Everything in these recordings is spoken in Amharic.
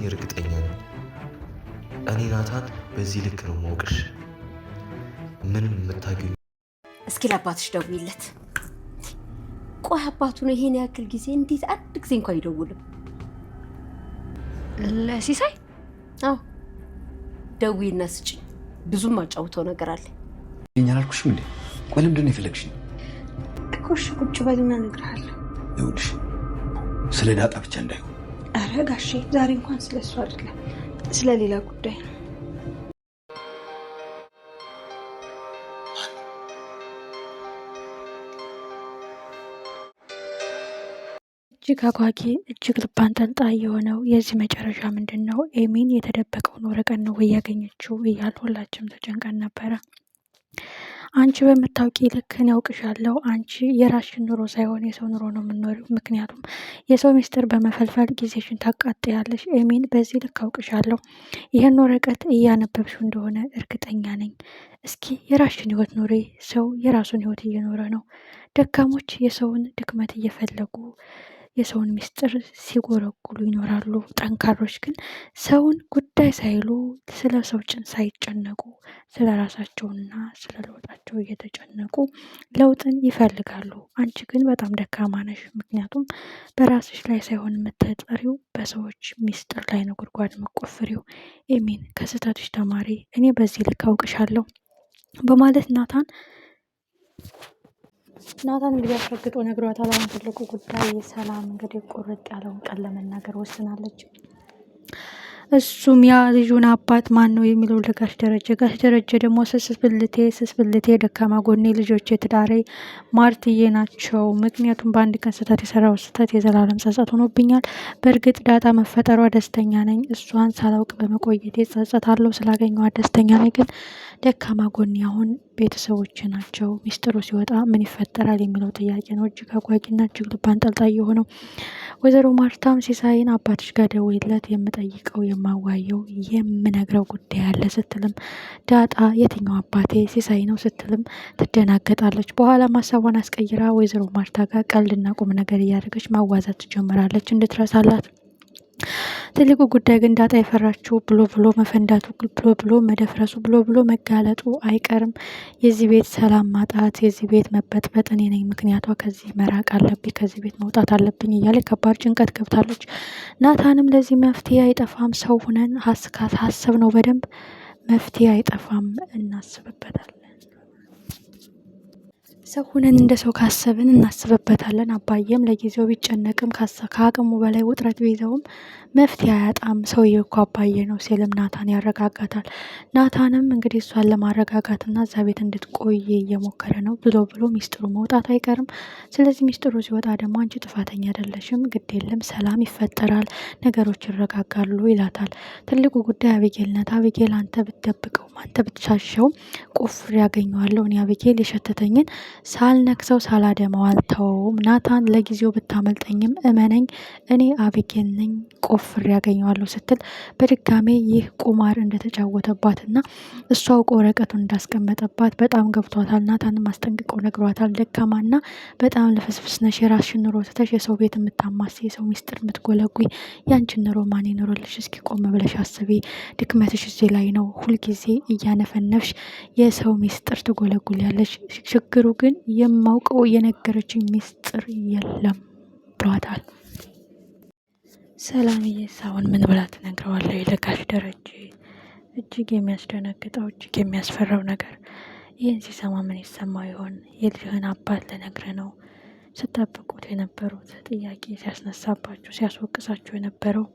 እርግጠኛ ነኝ። እኔ ናታን በዚህ ልክ ነው ማውቅሽ። ምንም የምታገኙ እስኪ ለአባትሽ ደውይለት። ቆይ አባቱ ነው ይሄን ያክል ጊዜ እንዴት አንድ ጊዜ እንኳን አይደውልም? ለሲሳይ? አዎ ደውይና ስጪኝ። ብዙም አጫውተው ነገር አለ። እኛ አላልኩሽም እንዴ? ቆይ ለምንድን ነው የፈለግሽኝ? እኮ እሺ ቁጭ በልና እነግርሃለሁ። ይኸውልሽ ስለ ዳጣ ብቻ እንዳይሆን። ኧረ ጋሼ ዛሬ እንኳን ስለሱ አይደለም ስለ ሌላ ጉዳይ ነው። እጅግ አጓጊ እጅግ ልብ አንጠልጣይ የሆነው የዚህ መጨረሻ ምንድን ነው? ኤሚን የተደበቀውን ወረቀት ነው ወይ ያገኘችው እያል ሁላችንም ተጨንቀን ነበረ። አንቺ በምታውቂ ልክ እኔ ያውቅሻለሁ። አንቺ የራስሽን ኑሮ ሳይሆን የሰው ኑሮ ነው የምንኖሪው። ምክንያቱም የሰው ሚስጥር በመፈልፈል ጊዜሽን ታቃጥያለሽ። ኤሚን በዚህ ልክ አውቅሻለሁ። ይህን ወረቀት እያነበብሽው እንደሆነ እርግጠኛ ነኝ። እስኪ የራስሽን ህይወት ኑሪ። ሰው የራሱን ህይወት እየኖረ ነው። ደካሞች የሰውን ድክመት እየፈለጉ የሰውን ሚስጥር ሲጎረጉሉ ይኖራሉ። ጠንካሮች ግን ሰውን ጉዳይ ሳይሉ ስለ ሰው ሳይጨነቁ ስለ ራሳቸውና ስለ ለውጣቸው እየተጨነቁ ለውጥን ይፈልጋሉ። አንቺ ግን በጣም ደካማ ነሽ። ምክንያቱም በራስሽ ላይ ሳይሆን የምትጠሪው በሰዎች ሚስጥር ላይ ነው ጉድጓድ መቆፍሪው። ኤሚን ከስህተትሽ ተማሪ። እኔ በዚህ ልክ አውቅሻለሁ በማለት ናታን እንግዲህ አስረግጦ ነግሯታል። አሁን ትልቁ ጉዳይ ሰላም እንግዲህ ቁርጥ ያለውን ቀን ለመናገር ወስናለች። እሱም ያ ልጁን አባት ማን ነው የሚለው ለጋሽ ደረጀ። ጋሽ ደረጀ ደግሞ ስስብልቴ ደካማ ጎኔ ልጆቼ ትዳሬ ማርትዬ ናቸው። ምክንያቱም በአንድ ቀን ስህተት የሰራው ስህተት የዘላለም ጸጸት ሆኖብኛል። በእርግጥ ዳጣ መፈጠሯ ደስተኛ ነኝ። እሷን ሳላውቅ በመቆየቴ ጸጸታለሁ። ስላገኘኋት ደስተኛ ነኝ። ግን ደካማ ጎኔ አሁን ቤተሰቦች ናቸው። ሚስጥሩ ሲወጣ ምን ይፈጠራል የሚለው ጥያቄ ነው እጅግ አጓጊና እጅግ ልብ አንጠልጣይ የሆነው። ወይዘሮ ማርታም ሲሳይን አባትሽ ጋር ደውይለት የምጠይቀው የማዋየው የምነግረው ጉዳይ አለ ስትልም ዳጣ የትኛው አባቴ ሲሳይ ነው ስትልም ትደናገጣለች። በኋላ ሀሳቧን አስቀይራ ወይዘሮ ማርታ ጋር ቀልድና ቁም ነገር እያደረገች ማዋዛት ትጀምራለች እንድትረሳላት። ትልቁ ጉዳይ ግን ዳጣ የፈራችው ብሎ መፈንዳቱ ብሎ መደፍረሱ ብሎ መጋለጡ አይቀርም። የዚህ ቤት ሰላም ማጣት፣ የዚህ ቤት መበጥበጥ እኔ ነኝ ምክንያቷ። ከዚህ መራቅ አለብኝ፣ ከዚህ ቤት መውጣት አለብኝ እያለ ከባድ ጭንቀት ገብታለች። ናታንም ለዚህ መፍትሄ አይጠፋም፣ ሰው ሁነን ሀሳብ ነው በደንብ መፍትሄ አይጠፋም፣ እናስብበታለን። ሰው ሁነን እንደ ሰው ካሰብን እናስብበታለን። አባዬም ለጊዜው ቢጨነቅም ከአቅሙ በላይ ውጥረት ቢይዘውም መፍትሄ አያጣም። ሰውዬው እኮ አባዬ ነው ሲልም ናታን ያረጋጋታል። ናታንም እንግዲህ እሷን ለማረጋጋትና እዛ ቤት እንድትቆይ እየሞከረ ነው። ብሎ ሚስጥሩ መውጣት አይቀርም። ስለዚህ ሚስጥሩ ሲወጣ ደግሞ አንቺ ጥፋተኛ አይደለሽም፣ ግድ የለም ሰላም ይፈጠራል፣ ነገሮች ይረጋጋሉ ይላታል። ትልቁ ጉዳይ አቤጌል ናት። አቤጌል አንተ ብትደብቀው አንተ ብትሻሸው ቆፍሬ ያገኘዋለሁ። እኔ አቤጌል የሸተተኝን ሳልነክሰው ሳላደመው አልተወውም። ናታን ለጊዜው ብታመልጠኝም እመነኝ እኔ አቤጌል ነኝ፣ ቆፍሬ ያገኘዋለሁ ስትል በድጋሜ ይህ ቁማር እንደተጫወተባትና እሷ አውቆ ወረቀቱን እንዳስቀመጠባት በጣም ገብቷታል። ናታንም አስጠንቅቀው ነግሯታል። ደካማና በጣም ልፍስፍስ ነሽ፣ የራስሽን ኑሮ ትተሽ የሰው ቤት የምታማስ የሰው ሚስጥር የምትጎለጉይ ያንቺን ኑሮ ማን ይኖርልሽ? እስኪ ቆም ብለሽ አስቢ። ድክመትሽ እዚህ ላይ ነው። ሁልጊዜ እያነፈነፍሽ የሰው ሚስጥር ትጎለጉልያለሽ። ችግሩ ግን የማውቀው የነገረችኝ ሚስጥር የለም ብሏታል። ሰላምዬ ሳሁን ምን ብላ ትነግረዋለች ለጋሽ ደረጀ? እጅግ የሚያስደነግጠው እጅግ የሚያስፈራው ነገር ይህን ሲሰማ ምን ይሰማው ይሆን? የልጅህን አባት ልነግርህ ነው ስጠብቁት የነበሩት ጥያቄ ሲያስነሳባችሁ ሲያስወቅሳችሁ የነበረው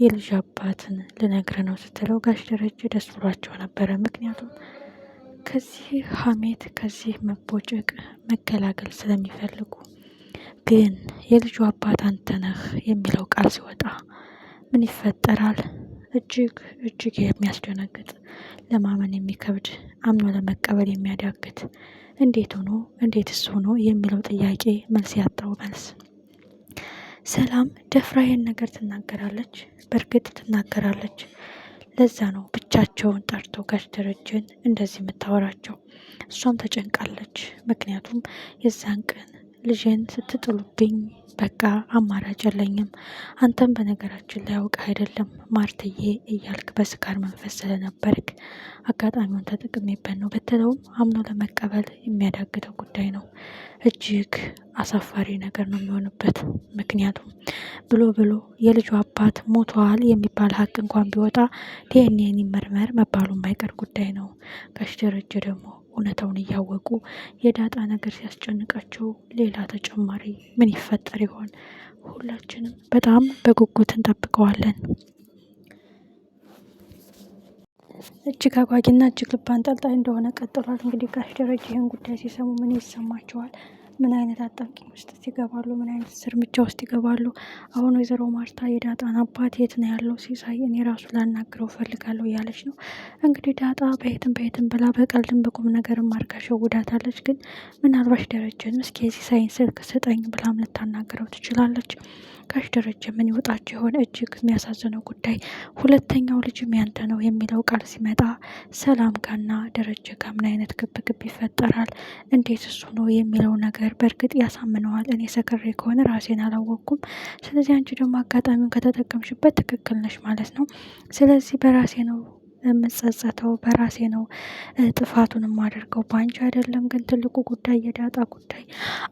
የልጅ አባትን ልነግርህ ነው ስትለው ጋሽ ደረጀ ደስ ብሏቸው ነበረ። ምክንያቱም ከዚህ ሀሜት ከዚህ መቦጨቅ መገላገል ስለሚፈልጉ። ግን የልጁ አባት አንተ ነህ የሚለው ቃል ሲወጣ ምን ይፈጠራል? እጅግ የሚያስደነግጥ ለማመን የሚከብድ አምኖ ለመቀበል የሚያዳግት እንዴትስ ሆኖ የሚለው ጥያቄ መልስ ያጣው መልስ። ሰላም ደፍራ ይህን ነገር ትናገራለች። በእርግጥ ትናገራለች። ለዛ ነው ብቻቸውን ጠርተው ጋሽ ደረጀን እንደዚህ የምታወራቸው። እሷም ተጨንቃለች። ምክንያቱም የዛን ቀን ልጄን ስትጥሉብኝ በቃ አማራጭ የለኝም። አንተም በነገራችን ላይ አውቅ አይደለም ማርትዬ እያልክ በስካር መንፈስ ስለነበርክ አጋጣሚውን ተጠቅሜበት ነው ብትለውም አምኖ ለመቀበል የሚያዳግተው ጉዳይ ነው። እጅግ አሳፋሪ ነገር ነው የሚሆንበት። ምክንያቱም ብሎ የልጁ አባት ሞቷል የሚባል ሀቅ እንኳን ቢወጣ ዲኤንኤን ይመርመር መባሉ የማይቀር ጉዳይ ነው። ጋሽ ደረጀ ደግሞ እውነታውን እያወቁ የዳጣ ነገር ሲያስጨንቃቸው ሌላ ተጨማሪ ምን ይፈጠር ይሆን? ሁላችንም በጣም በጉጉት እንጠብቀዋለን። እጅግ አጓጊና እጅግ ልብ አንጠልጣይ እንደሆነ ቀጥሏል። እንግዲህ ጋሽ ደረጀ ይህን ጉዳይ ሲሰሙ ምን ይሰማቸዋል? ምን አይነት አጣብቂኝ ውስጥ ይገባሉ? ምን አይነት እርምጃ ውስጥ ይገባሉ? አሁን ወይዘሮ ማርታ የዳጣን አባት የት ነው ያለው ሲሳይ እኔ ራሱ ላናግረው ፈልጋለሁ እያለች ነው። እንግዲህ ዳጣ በየትም ብላ በቀልድም በቁም ነገርም አድርጋ ሸውዳታለች። ግን ምናልባሽ ደረጀን እስኪ የሲሳይን ስልክ ስጠኝ ብላም ልታናግረው ትችላለች። ጋሽ ደረጀ ምን ይወጣቸው የሆነ እጅግ የሚያሳዝነው ጉዳይ ሁለተኛው ልጅም ያንተ ነው የሚለው ቃል ሲመጣ ሰላም ጋና ደረጀ ጋር ምን አይነት ግብግብ ይፈጠራል? እንዴት እሱ ነው የሚለው ነገር በእርግጥ ያሳምነዋል። እኔ ሰክሬ ከሆነ ራሴን አላወቅኩም። ስለዚህ አንቺ ደግሞ አጋጣሚውን ከተጠቀምሽበት ትክክል ነሽ ማለት ነው። ስለዚህ በራሴ ነው የምጸጸተው፣ በራሴ ነው ጥፋቱን የማደርገው፣ በአንቺ አይደለም። ግን ትልቁ ጉዳይ የዳጣ ጉዳይ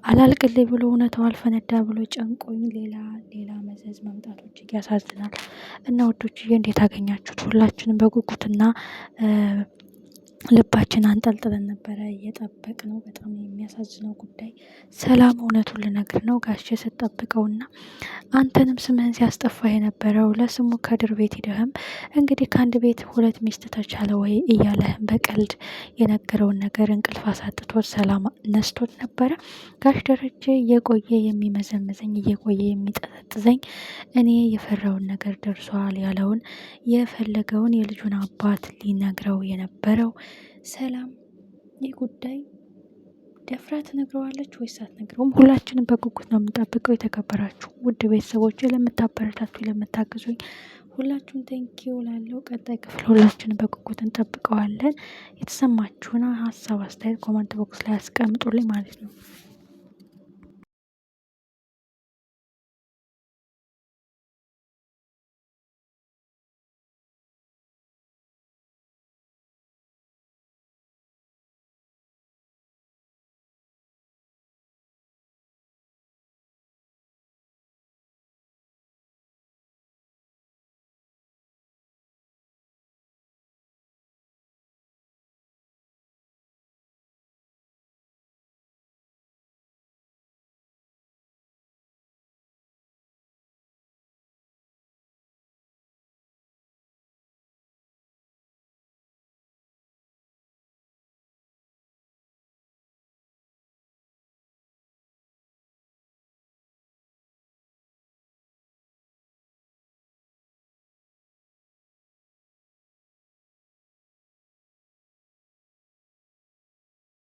አላልቅልኝ ብሎ እውነታው አልፈነዳ ብሎ ጨንቆኝ ሌላ መዘዝ መምጣቱ እጅግ ያሳዝናል። እና ወዶችዬ እንዴት አገኛችሁት? ሁላችንም በጉጉትና ልባችን አንጠልጥለን ነበረ እየጠበቅ ነው። በጣም የሚያሳዝነው ጉዳይ ሰላም እውነቱን ልነግር ነው ጋሼ ስትጠብቀውና አንተንም ስምህን ሲያስጠፋ የነበረው ለስሙ ከድር ቤት ሂደህም እንግዲህ ከአንድ ቤት ሁለት ሚስት ተቻለ ወይ እያለህም በቀልድ የነገረውን ነገር እንቅልፍ አሳጥቶት ሰላም ነስቶት ነበረ። ጋሽ ደረጀ እየቆየ የሚመዘምዘኝ እየቆየ የሚጠዘጥዘኝ እኔ የፈራውን ነገር ደርሷል ያለውን የፈለገውን የልጁን አባት ሊነግረው የነበረው ሰላም ይህ ጉዳይ ደፍራ ትነግረዋለች ወይስ አትነግረውም? ሁላችንም በጉጉት ነው የምንጠብቀው። የተከበራችሁ ውድ ቤተሰቦች ለምታበረታቱ ለምታግዙኝ ሁላችሁም ቴንኪው ላለው ቀጣይ ክፍል ሁላችንም በጉጉት እንጠብቀዋለን። የተሰማችሁን ሀሳብ አስተያየት ኮመንት ቦክስ ላይ አስቀምጡልኝ ማለት ነው።